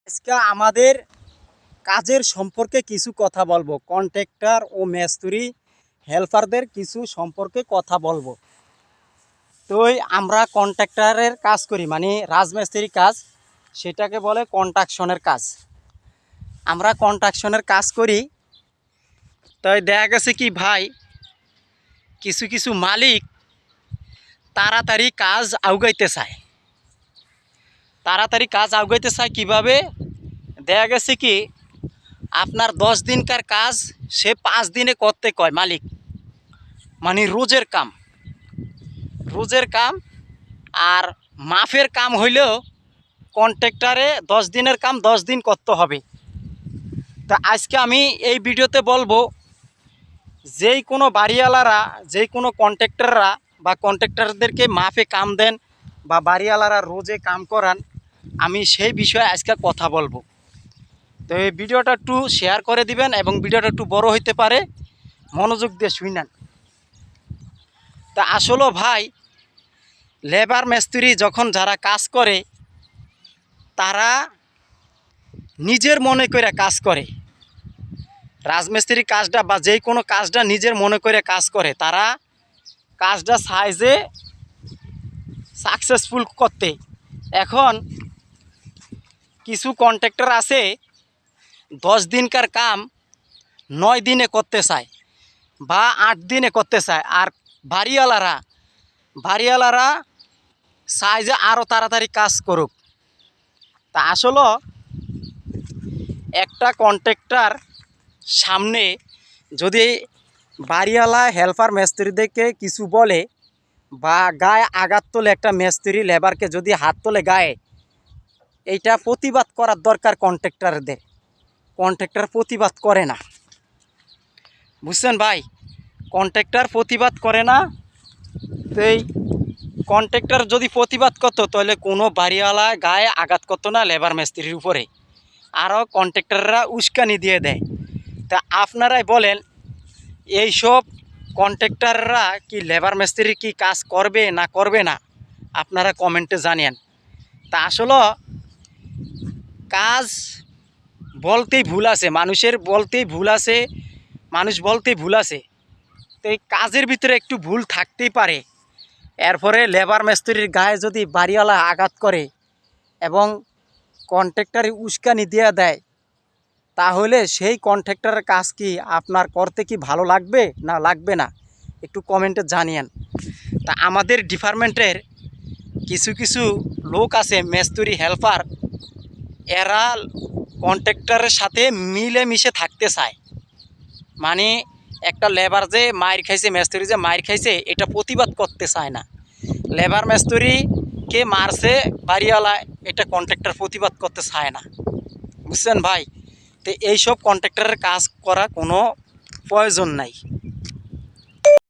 আজকে আমাদের কাজের সম্পর্কে কিছু কথা বলবো। কন্ট্রাক্টর ও মিস্ত্রি হেল্পারদের কিছু সম্পর্কে কথা বলবো। তো আমরা কন্ট্রাক্টরের কাজ করি, মানে রাজমিস্ত্রির কাজ, সেটাকে বলে কন্ট্রাকশনের কাজ। আমরা কন্ট্রাকশনের কাজ করি। তাই দেখা গেছে কি ভাই, কিছু কিছু মালিক তাড়াতাড়ি কাজ আগাইতে চায়। কীভাবে? দেখা গেছে কি আপনার 10 দিনকার কাজ সে 5 দিনে করতে কয় মালিক, মানে রোজের কাম। আর মাফের কাম হইলেও কন্ট্রাক্টরে 10 দিনের কাম 10 দিন করতে হবে। তা আজকে আমি এই ভিডিওতে বলবো, যেই কোনো বাড়িওয়ালারা, যেই কোনো কন্ট্রাক্টররা বা কন্ট্রাক্টরদেরকে মাফে কাম দেন বা বাড়িওয়ালারা রোজে কাম করান, আমি সেই বিষয়ে আজকে কথা বলবো। তো এই ভিডিওটা একটু শেয়ার করে দিবেন এবং ভিডিওটা একটু বড় হইতে পারে, মনোযোগ দিয়ে শুনেন। তা আসলে ভাই, লেবার মিস্ত্রি যখন যারা কাজ করে তারা নিজের মনে করে কাজ করে। রাজমিস্ত্রির কাজটা বা যেই কোনো কাজটা নিজের মনে করে কাজ করে, তারা কাজটা চায় যে সাকসেসফুল করতে। এখন কিছু কন্ট্রাক্টর আছে 10 দিনকার কাম 9 দিনে করতে চায় বা 8 দিনে করতে চায়, আর বাড়িওয়ালারা চায় যে আরও তাড়াতাড়ি কাজ করুক। তা আসলে একটা কন্ট্রাক্টর সামনে যদি বাড়িওয়ালা হেল্পার মিস্ত্রিদেরকে কিছু বলে বা গায়ে আঘাত তোলে, একটা মিস্ত্রি লেবারকে যদি হাত তোলে গায়ে, এইটা প্রতিবাদ করার দরকার কন্ট্রাক্টরদের। কন্ট্রাক্টর প্রতিবাদ করে না, বুঝছেন ভাই? কন্ট্রাক্টর প্রতিবাদ করে না। তো এই কন্ট্রাক্টর যদি প্রতিবাদ করতো তাহলে কোনো বাড়িওয়ালা গায়ে আঘাত করতো না লেবার মিস্ত্রির উপরে, আরও কন্ট্রাক্টররা উস্কানি দিয়ে দেয়। তা আপনারাই বলেন, এইসব কন্ট্রাক্টররা কি লেবার মিস্ত্রির কি কাজ করবে না করবে না? আপনারা কমেন্টে জানিয়েন। তা আসলে কাজ বলতেই ভুল আছে, মানুষ বলতেই ভুল আছে। তো এই কাজের ভিতরে একটু ভুল থাকতেই পারে। এরপরে লেবার মিস্ত্রির গায়ে যদি বাড়িওয়ালা আঘাত করে এবং কন্ট্রাক্টরে উস্কানি দিয়ে দেয়, তাহলে সেই কন্ট্রাক্টরের কাজ কি আপনার করতে কি ভালো লাগবে না লাগবে না? একটু কমেন্টে জানিয়েন। তা আমাদের ডিপার্টমেন্টের কিছু কিছু লোক আছে মিস্ত্রি হেল্পার, এরা কন্ট্রাক্টরের সাথে মিলেমিশে থাকতে চায়। মানে একটা লেবার যে মাইর খাইছে, মিস্ত্রি যে মাইর খাইছে, এটা প্রতিবাদ করতে চায় না। লেবার মিস্ত্রিকে মারছে বাড়িওয়ালা, এটা কন্ট্রাক্টর প্রতিবাদ করতে চায় না, বুঝছেন ভাই? তো এইসব কন্ট্রাক্টরের কাজ করা কোনো প্রয়োজন নাই।